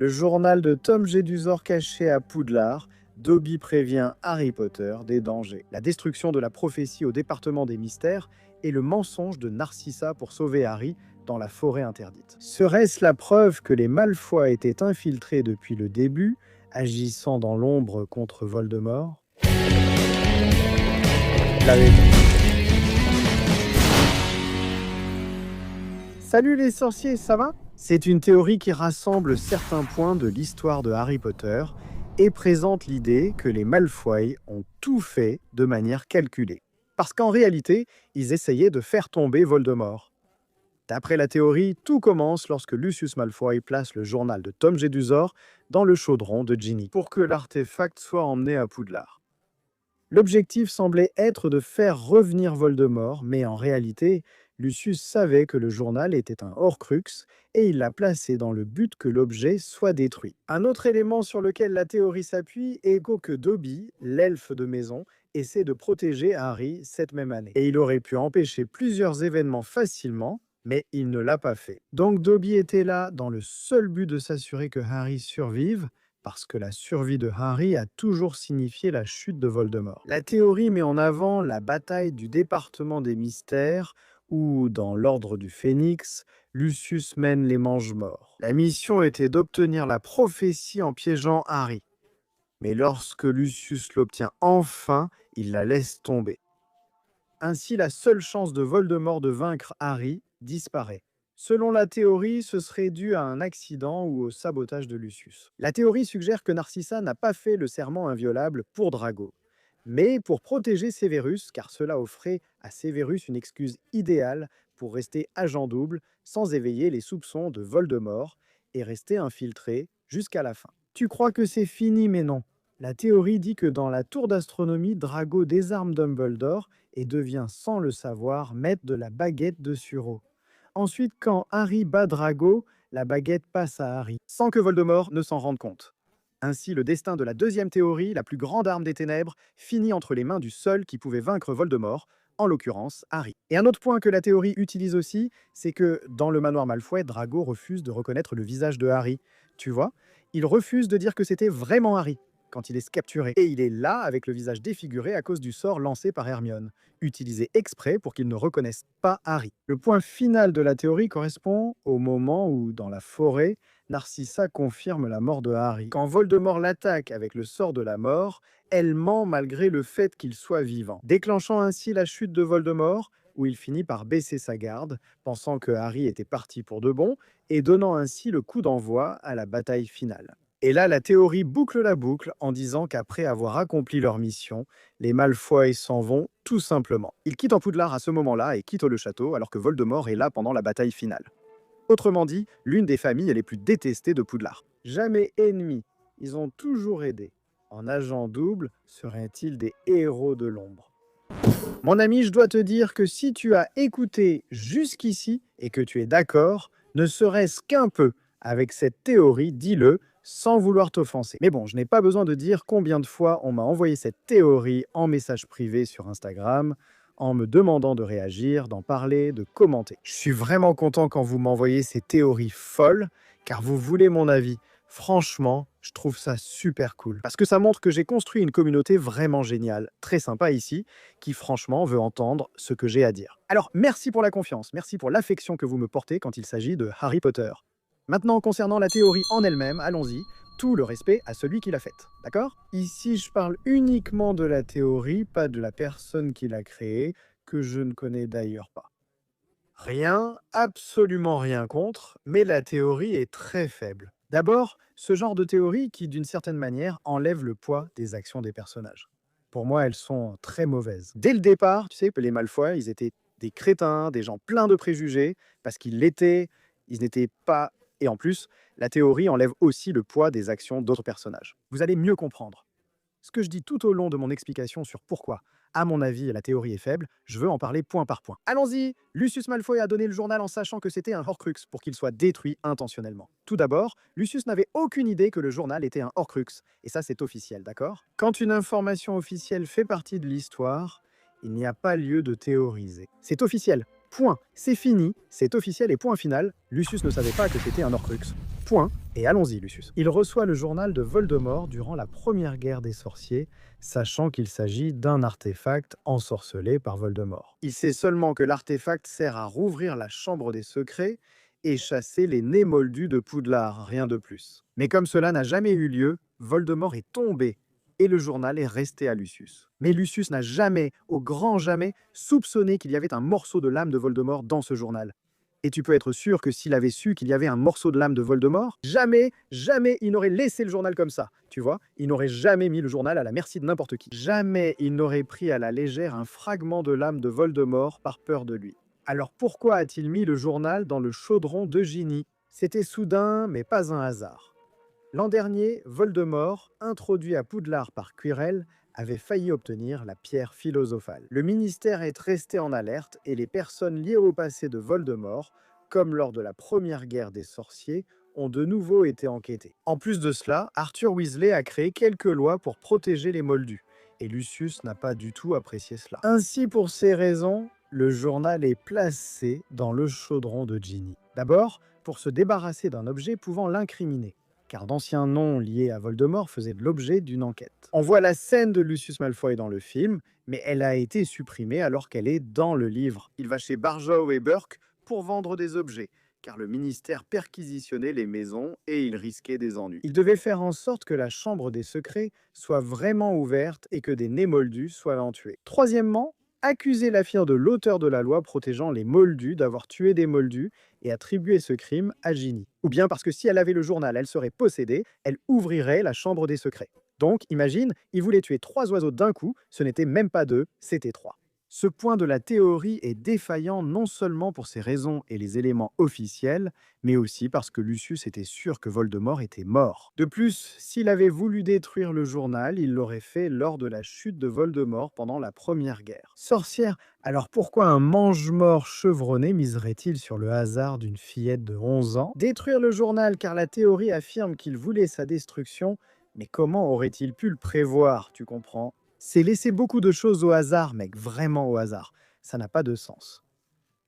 Le journal de Tom Jedusor caché à Poudlard, Dobby prévient Harry Potter des dangers, la destruction de la prophétie au département des mystères et le mensonge de Narcissa pour sauver Harry dans la forêt interdite. Serait-ce la preuve que les Malfoy étaient infiltrés depuis le début, agissant dans l'ombre contre Voldemort? L'avez dit. Salut les sorciers, ça va? C'est une théorie qui rassemble certains points de l'histoire de Harry Potter et présente l'idée que les Malfoy ont tout fait de manière calculée. Parce qu'en réalité, ils essayaient de faire tomber Voldemort. D'après la théorie, tout commence lorsque Lucius Malfoy place le journal de Tom Jedusor dans le chaudron de Ginny pour que l'artefact soit emmené à Poudlard. L'objectif semblait être de faire revenir Voldemort, mais en réalité, Lucius savait que le journal était un Horcrux et il l'a placé dans le but que l'objet soit détruit. Un autre élément sur lequel la théorie s'appuie est que Dobby, l'elfe de maison, essaie de protéger Harry cette même année. Et il aurait pu empêcher plusieurs événements facilement, mais il ne l'a pas fait. Donc Dobby était là dans le seul but de s'assurer que Harry survive, parce que la survie de Harry a toujours signifié la chute de Voldemort. La théorie met en avant la bataille du département des mystères, où, dans l'ordre du Phénix, Lucius mène les Mange-Morts. La mission était d'obtenir la prophétie en piégeant Harry. Mais lorsque Lucius l'obtient enfin, il la laisse tomber. Ainsi, la seule chance de Voldemort de vaincre Harry disparaît. Selon la théorie, ce serait dû à un accident ou au sabotage de Lucius. La théorie suggère que Narcissa n'a pas fait le serment inviolable pour Drago, mais pour protéger Severus, car cela offrait à Severus une excuse idéale pour rester agent double sans éveiller les soupçons de Voldemort et rester infiltré jusqu'à la fin. Tu crois que c'est fini, mais non. La théorie dit que dans la tour d'astronomie, Drago désarme Dumbledore et devient, sans le savoir, maître de la baguette de Suro. Ensuite, quand Harry bat Drago, la baguette passe à Harry, sans que Voldemort ne s'en rende compte. Ainsi, le destin de la deuxième théorie, la plus grande arme des ténèbres, finit entre les mains du seul qui pouvait vaincre Voldemort, en l'occurrence Harry. Et un autre point que la théorie utilise aussi, c'est que dans le manoir Malfoy, Drago refuse de reconnaître le visage de Harry. Tu vois, il refuse de dire que c'était vraiment Harry quand il est capturé. Et il est là avec le visage défiguré à cause du sort lancé par Hermione, utilisé exprès pour qu'il ne reconnaisse pas Harry. Le point final de la théorie correspond au moment où, dans la forêt, Narcissa confirme la mort de Harry. Quand Voldemort l'attaque avec le sort de la mort, elle ment malgré le fait qu'il soit vivant, déclenchant ainsi la chute de Voldemort, où il finit par baisser sa garde, pensant que Harry était parti pour de bon, et donnant ainsi le coup d'envoi à la bataille finale. Et là, la théorie boucle la boucle en disant qu'après avoir accompli leur mission, les Malfoy s'en vont tout simplement. Ils quittent en Poudlard à ce moment-là et quittent le château alors que Voldemort est là pendant la bataille finale. Autrement dit, l'une des familles les plus détestées de Poudlard. Jamais ennemis, ils ont toujours aidé. En agent double, seraient-ils des héros de l'ombre? Mon ami, je dois te dire que si tu as écouté jusqu'ici et que tu es d'accord, ne serait-ce qu'un peu avec cette théorie, dis-le, sans vouloir t'offenser. Mais bon, je n'ai pas besoin de dire combien de fois on m'a envoyé cette théorie en message privé sur Instagram, en me demandant de réagir, d'en parler, de commenter. Je suis vraiment content quand vous m'envoyez ces théories folles, car vous voulez mon avis. Franchement, je trouve ça super cool. Parce que ça montre que j'ai construit une communauté vraiment géniale, très sympa ici, qui franchement veut entendre ce que j'ai à dire. Alors merci pour la confiance, merci pour l'affection que vous me portez quand il s'agit de Harry Potter. Maintenant, concernant la théorie en elle-même, allons-y, tout le respect à celui qui l'a faite, d'accord? Ici, je parle uniquement de la théorie, pas de la personne qui l'a créée, que je ne connais d'ailleurs pas. Rien, absolument rien contre, mais la théorie est très faible. D'abord, ce genre de théorie qui, d'une certaine manière, enlève le poids des actions des personnages. Pour moi, elles sont très mauvaises. Dès le départ, tu sais, les Malfoy, ils étaient des crétins, des gens pleins de préjugés, parce qu'ils l'étaient, ils n'étaient pas... Et en plus, la théorie enlève aussi le poids des actions d'autres personnages. Vous allez mieux comprendre. Ce que je dis tout au long de mon explication sur pourquoi, à mon avis, la théorie est faible, je veux en parler point par point. Allons-y! Lucius Malfoy a donné le journal en sachant que c'était un Horcrux pour qu'il soit détruit intentionnellement. Tout d'abord, Lucius n'avait aucune idée que le journal était un Horcrux, et ça c'est officiel, d'accord? Quand une information officielle fait partie de l'histoire, il n'y a pas lieu de théoriser. C'est officiel. Point. C'est fini, c'est officiel et point final. Lucius ne savait pas que c'était un Horcrux. Point. Et allons-y, Lucius. Il reçoit le journal de Voldemort durant la première guerre des sorciers, sachant qu'il s'agit d'un artefact ensorcelé par Voldemort. Il sait seulement que l'artefact sert à rouvrir la chambre des secrets et chasser les nés moldus de Poudlard, rien de plus. Mais comme cela n'a jamais eu lieu, Voldemort est tombé et le journal est resté à Lucius. Mais Lucius n'a jamais, au grand jamais, soupçonné qu'il y avait un morceau de l'âme de Voldemort dans ce journal. Et tu peux être sûr que s'il avait su qu'il y avait un morceau de l'âme de Voldemort, jamais, jamais il n'aurait laissé le journal comme ça. Tu vois, il n'aurait jamais mis le journal à la merci de n'importe qui. Jamais il n'aurait pris à la légère un fragment de l'âme de Voldemort par peur de lui. Alors pourquoi a-t-il mis le journal dans le chaudron de Ginny? C'était soudain, mais pas un hasard. L'an dernier, Voldemort, introduit à Poudlard par Quirrell, avait failli obtenir la pierre philosophale. Le ministère est resté en alerte et les personnes liées au passé de Voldemort, comme lors de la première guerre des sorciers, ont de nouveau été enquêtées. En plus de cela, Arthur Weasley a créé quelques lois pour protéger les Moldus, et Lucius n'a pas du tout apprécié cela. Ainsi, pour ces raisons, le journal est placé dans le chaudron de Ginny. D'abord, pour se débarrasser d'un objet pouvant l'incriminer, car d'anciens noms liés à Voldemort faisaient de l'objet d'une enquête. On voit la scène de Lucius Malfoy dans le film, mais elle a été supprimée alors qu'elle est dans le livre. Il va chez Barjow et Burke pour vendre des objets, car le ministère perquisitionnait les maisons et il risquait des ennuis. Il devait faire en sorte que la chambre des secrets soit vraiment ouverte et que des nés moldus soient en tués. Troisièmement, accuser la fille de l'auteur de la loi protégeant les moldus d'avoir tué des moldus et attribuer ce crime à Ginny. Ou bien parce que si elle avait le journal, elle serait possédée, elle ouvrirait la chambre des secrets. Donc, imagine, il voulait tuer 3 oiseaux d'un coup, ce n'était même pas 2, c'était 3. Ce point de la théorie est défaillant non seulement pour ses raisons et les éléments officiels, mais aussi parce que Lucius était sûr que Voldemort était mort. De plus, s'il avait voulu détruire le journal, il l'aurait fait lors de la chute de Voldemort pendant la Première Guerre. Sorcière, alors pourquoi un mange-mort chevronné miserait-il sur le hasard d'une fillette de 11 ans? Détruire le journal car la théorie affirme qu'il voulait sa destruction, mais comment aurait-il pu le prévoir, tu comprends? C'est laisser beaucoup de choses au hasard, mec, vraiment au hasard. Ça n'a pas de sens.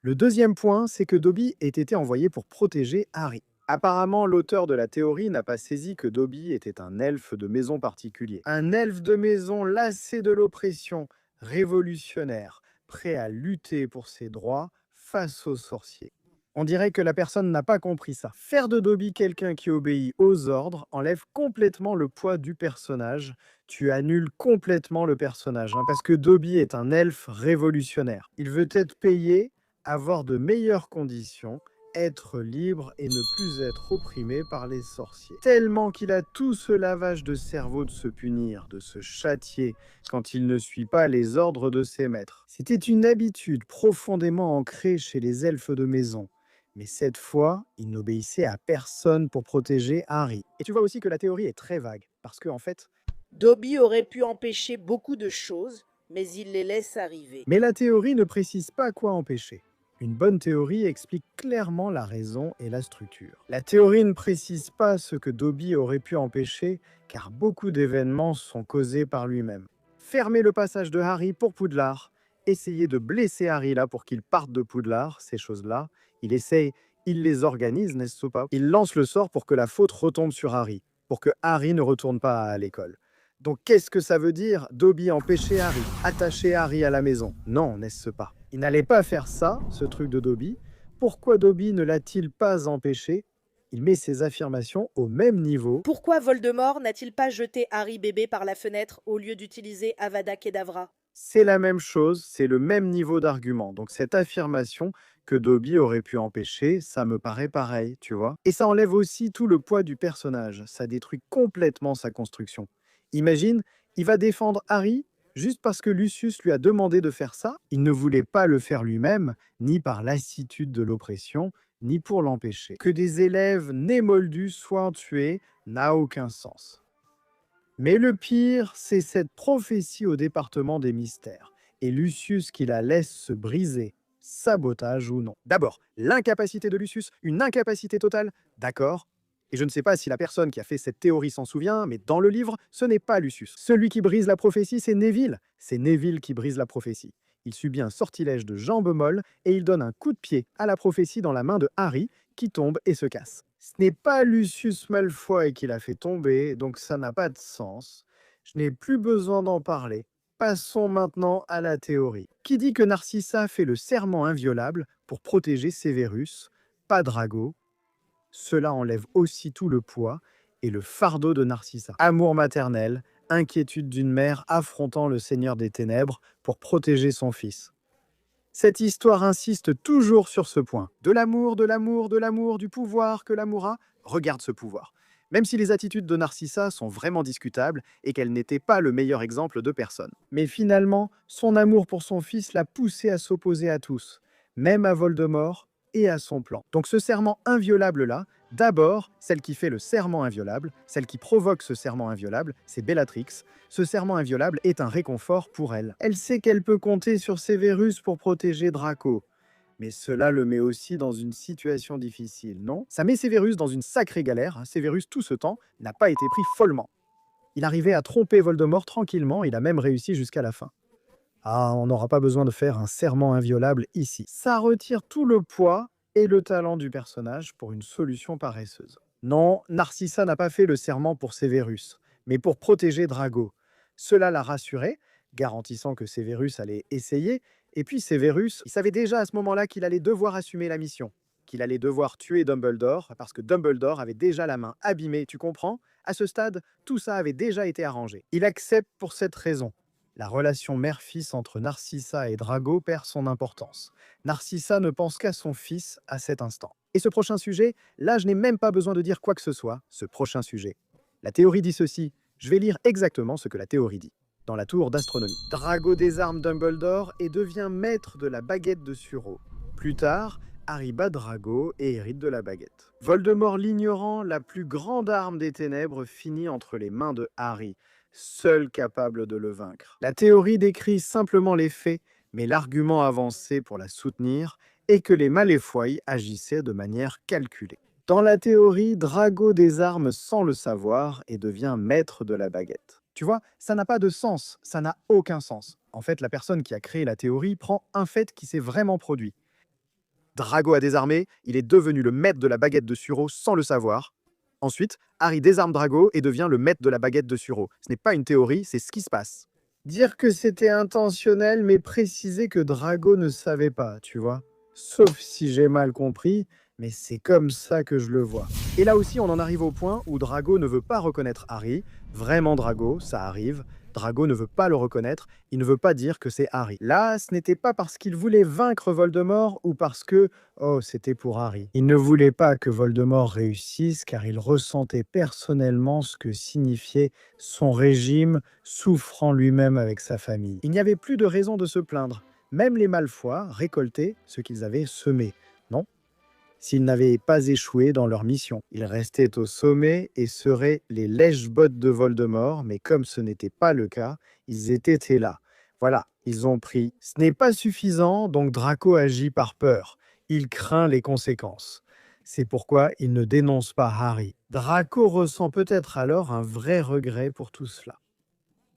Le deuxième point, c'est que Dobby ait été envoyé pour protéger Harry. Apparemment, l'auteur de la théorie n'a pas saisi que Dobby était un elfe de maison particulier. Un elfe de maison lassé de l'oppression, révolutionnaire, prêt à lutter pour ses droits face aux sorciers. On dirait que la personne n'a pas compris ça. Faire de Dobby quelqu'un qui obéit aux ordres enlève complètement le poids du personnage. Tu annules complètement le personnage, parce que Dobby est un elfe révolutionnaire. Il veut être payé, avoir de meilleures conditions, être libre et ne plus être opprimé par les sorciers. Tellement qu'il a tout ce lavage de cerveau de se punir, de se châtier quand il ne suit pas les ordres de ses maîtres. C'était une habitude profondément ancrée chez les elfes de maison. Mais cette fois, il n'obéissait à personne pour protéger Harry. Et tu vois aussi que la théorie est très vague, parce que en fait... Dobby aurait pu empêcher beaucoup de choses, mais il les laisse arriver. Mais la théorie ne précise pas quoi empêcher. Une bonne théorie explique clairement la raison et la structure. La théorie ne précise pas ce que Dobby aurait pu empêcher, car beaucoup d'événements sont causés par lui-même. Fermer le passage de Harry pour Poudlard, essayer de blesser Harry là pour qu'il parte de Poudlard, ces choses-là, il essaye, il les organise, n'est-ce pas? Il lance le sort pour que la faute retombe sur Harry, pour que Harry ne retourne pas à l'école. Donc qu'est-ce que ça veut dire, Dobby empêcher Harry, attacher Harry à la maison? Non, n'est-ce pas? Il n'allait pas faire ça, ce truc de Dobby. Pourquoi Dobby ne l'a-t-il pas empêché? Il met ses affirmations au même niveau. Pourquoi Voldemort n'a-t-il pas jeté Harry bébé par la fenêtre au lieu d'utiliser Avada Kedavra? C'est la même chose, c'est le même niveau d'argument. Donc cette affirmation que Dobby aurait pu empêcher, ça me paraît pareil, tu vois. Et ça enlève aussi tout le poids du personnage, ça détruit complètement sa construction. Imagine, il va défendre Harry juste parce que Lucius lui a demandé de faire ça. Il ne voulait pas le faire lui-même, ni par lassitude de l'oppression, ni pour l'empêcher. Que des élèves nés moldus soient tués n'a aucun sens. Mais le pire, c'est cette prophétie au département des mystères, et Lucius qui la laisse se briser, sabotage ou non. D'abord, l'incapacité de Lucius, une incapacité totale, d'accord. Et je ne sais pas si la personne qui a fait cette théorie s'en souvient, mais dans le livre, ce n'est pas Lucius. Celui qui brise la prophétie, c'est Neville. C'est Neville qui brise la prophétie. Il subit un sortilège de jambes molles et il donne un coup de pied à la prophétie dans la main de Harry, qui tombe et se casse. Ce n'est pas Lucius Malfoy qui l'a fait tomber, donc ça n'a pas de sens. Je n'ai plus besoin d'en parler. Passons maintenant à la théorie. Qui dit que Narcissa fait le serment inviolable pour protéger Severus, pas Drago? Cela enlève aussi tout le poids et le fardeau de Narcissa. Amour maternel, inquiétude d'une mère affrontant le Seigneur des Ténèbres pour protéger son fils. Cette histoire insiste toujours sur ce point. De l'amour, de l'amour, de l'amour, du pouvoir que l'amour a. Regarde ce pouvoir. Même si les attitudes de Narcissa sont vraiment discutables et qu'elle n'était pas le meilleur exemple de personne. Mais finalement, son amour pour son fils l'a poussé à s'opposer à tous, même à Voldemort et à son plan. Donc ce serment inviolable-là, d'abord, celle qui fait le serment inviolable, celle qui provoque ce serment inviolable, c'est Bellatrix. Ce serment inviolable est un réconfort pour elle. Elle sait qu'elle peut compter sur Severus pour protéger Draco. Mais cela le met aussi dans une situation difficile, non? Ça met Severus dans une sacrée galère. Severus, tout ce temps, n'a pas été pris follement. Il arrivait à tromper Voldemort tranquillement, il a même réussi jusqu'à la fin. Ah, on n'aura pas besoin de faire un serment inviolable ici. Ça retire tout le poids et le talent du personnage pour une solution paresseuse. Non, Narcissa n'a pas fait le serment pour Severus, mais pour protéger Drago. Cela l'a rassuré, garantissant que Severus allait essayer, et puis Severus, il savait déjà à ce moment-là qu'il allait devoir assumer la mission, qu'il allait devoir tuer Dumbledore, parce que Dumbledore avait déjà la main abîmée, tu comprends? À ce stade, tout ça avait déjà été arrangé. Il accepte pour cette raison. La relation mère-fils entre Narcissa et Drago perd son importance. Narcissa ne pense qu'à son fils à cet instant. Et ce prochain sujet, là je n'ai même pas besoin de dire quoi que ce soit, ce prochain sujet. La théorie dit ceci, je vais lire exactement ce que la théorie dit. Dans la tour d'astronomie, Drago désarme Dumbledore et devient maître de la baguette de Suro. Plus tard, Harry bat Drago et hérite de la baguette. Voldemort l'ignorant, la plus grande arme des ténèbres finit entre les mains de Harry, seul capable de le vaincre. La théorie décrit simplement les faits, mais l'argument avancé pour la soutenir est que les Malfoy agissaient de manière calculée. Dans la théorie, Drago désarme sans le savoir et devient maître de la baguette. Tu vois, ça n'a pas de sens, ça n'a aucun sens. En fait, la personne qui a créé la théorie prend un fait qui s'est vraiment produit. Drago a désarmé, il est devenu le maître de la baguette de Suro sans le savoir. Ensuite, Harry désarme Drago et devient le maître de la baguette de Suro. Ce n'est pas une théorie, c'est ce qui se passe. Dire que c'était intentionnel, mais préciser que Drago ne savait pas, tu vois. Sauf si j'ai mal compris, mais c'est comme ça que je le vois. Et là aussi, on en arrive au point où Drago ne veut pas reconnaître Harry. Vraiment Drago, ça arrive. Drago ne veut pas le reconnaître, il ne veut pas dire que c'est Harry. Là, ce n'était pas parce qu'il voulait vaincre Voldemort ou parce que, oh, c'était pour Harry. Il ne voulait pas que Voldemort réussisse car il ressentait personnellement ce que signifiait son régime, souffrant lui-même avec sa famille. Il n'y avait plus de raison de se plaindre. Même les Malfoy récoltaient ce qu'ils avaient semé, non? S'ils n'avaient pas échoué dans leur mission. Ils restaient au sommet et seraient les lèche-bottes de Voldemort, mais comme ce n'était pas le cas, ils étaient là. Voilà, ils ont pris. Ce n'est pas suffisant, donc Draco agit par peur. Il craint les conséquences. C'est pourquoi il ne dénonce pas Harry. Draco ressent peut-être alors un vrai regret pour tout cela.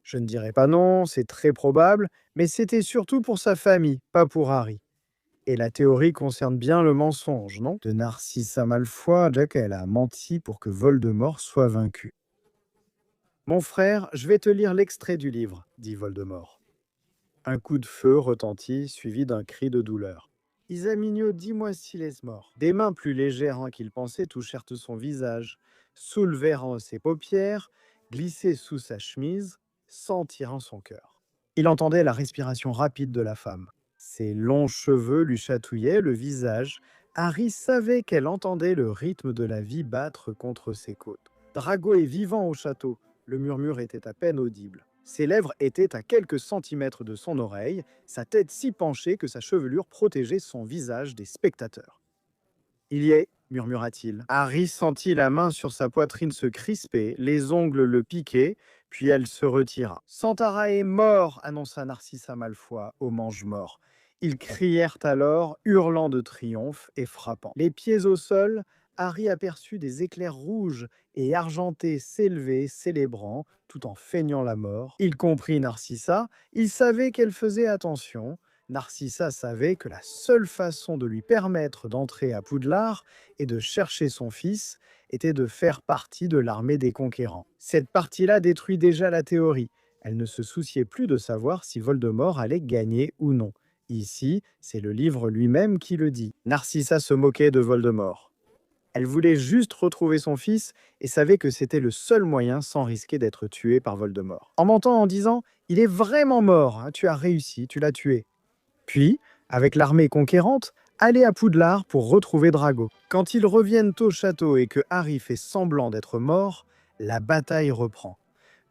Je ne dirais pas non, c'est très probable, mais c'était surtout pour sa famille, pas pour Harry. Et la théorie concerne bien le mensonge, non? De Narcissa Malfoy, Jack, elle a menti pour que Voldemort soit vaincu. Mon frère, je vais te lire l'extrait du livre, dit Voldemort. Un coup de feu retentit, suivi d'un cri de douleur. Isaminio, dis-moi s'il est mort. Des mains plus légères qu'il pensait touchèrent son visage, soulevèrent ses paupières, glissaient sous sa chemise, sentirant son cœur. Il entendait la respiration rapide de la femme. Ses longs cheveux lui chatouillaient le visage. Harry savait qu'elle entendait le rythme de la vie battre contre ses côtes. Drago est vivant au château. Le murmure était à peine audible. Ses lèvres étaient à quelques centimètres de son oreille, sa tête si penchée que sa chevelure protégeait son visage des spectateurs. « Il y est », murmura-t-il. Harry sentit la main sur sa poitrine se crisper, les ongles le piquaient, puis elle se retira. « Santara est mort !» annonça Narcissa Malfoy au mange-mort. Ils crièrent alors, hurlant de triomphe et frappant. Les pieds au sol, Harry aperçut des éclairs rouges et argentés s'élever, célébrant, tout en feignant la mort. Il comprit Narcissa, il savait qu'elle faisait attention, Narcissa savait que la seule façon de lui permettre d'entrer à Poudlard et de chercher son fils était de faire partie de l'armée des conquérants. Cette partie-là détruit déjà la théorie. Elle ne se souciait plus de savoir si Voldemort allait gagner ou non. Ici, c'est le livre lui-même qui le dit. Narcissa se moquait de Voldemort. Elle voulait juste retrouver son fils et savait que c'était le seul moyen sans risquer d'être tuée par Voldemort. En mentant en disant « Il est vraiment mort, hein, tu as réussi, tu l'as tué ». Puis, avec l'armée conquérante, aller à Poudlard pour retrouver Drago. Quand ils reviennent au château et que Harry fait semblant d'être mort, la bataille reprend.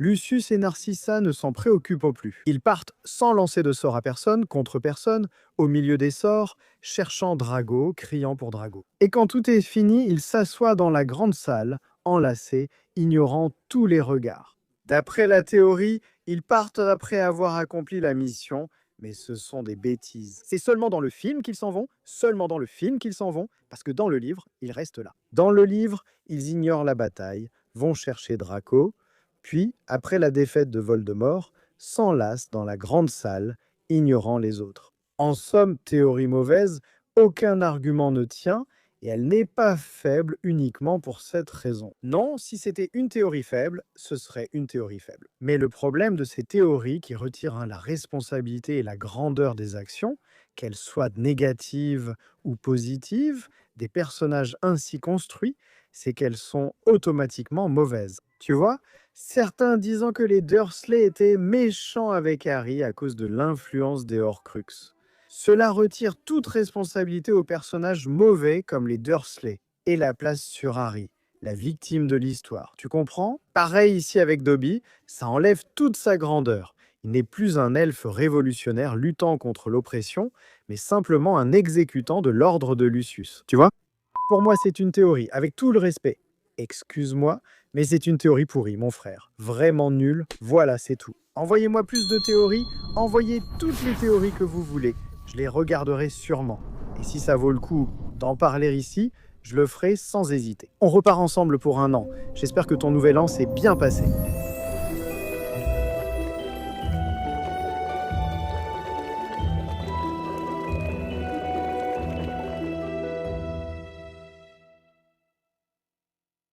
Lucius et Narcissa ne s'en préoccupent plus. Ils partent sans lancer de sort à personne, contre personne, au milieu des sorts, cherchant Drago, criant pour Drago. Et quand tout est fini, ils s'assoient dans la grande salle, enlacés, ignorant tous les regards. D'après la théorie, ils partent après avoir accompli la mission, mais ce sont des bêtises. C'est seulement dans le film qu'ils s'en vont, seulement dans le film qu'ils s'en vont, parce que dans le livre, ils restent là. Dans le livre, ils ignorent la bataille, vont chercher Draco, puis, après la défaite de Voldemort, s'enlacent dans la grande salle, ignorant les autres. En somme, théorie mauvaise, aucun argument ne tient, et elle n'est pas faible uniquement pour cette raison. Non, si c'était une théorie faible, ce serait une théorie faible. Mais le problème de ces théories qui retirent la responsabilité et la grandeur des actions, qu'elles soient négatives ou positives, des personnages ainsi construits, c'est qu'elles sont automatiquement mauvaises. Tu vois, certains disant que les Dursley étaient méchants avec Harry à cause de l'influence des Horcruxes. Cela retire toute responsabilité aux personnages mauvais comme les Dursley et la place sur Harry, la victime de l'histoire. Tu comprends? Pareil ici avec Dobby, ça enlève toute sa grandeur. Il n'est plus un elfe révolutionnaire luttant contre l'oppression, mais simplement un exécutant de l'ordre de Lucius. Tu vois? Pour moi, c'est une théorie, avec tout le respect. Excuse-moi, mais c'est une théorie pourrie, mon frère. Vraiment nulle, voilà, c'est tout. Envoyez-moi plus de théories, envoyez toutes les théories que vous voulez. Je les regarderai sûrement. Et si ça vaut le coup d'en parler ici, je le ferai sans hésiter. On repart ensemble pour un an. J'espère que ton nouvel an s'est bien passé.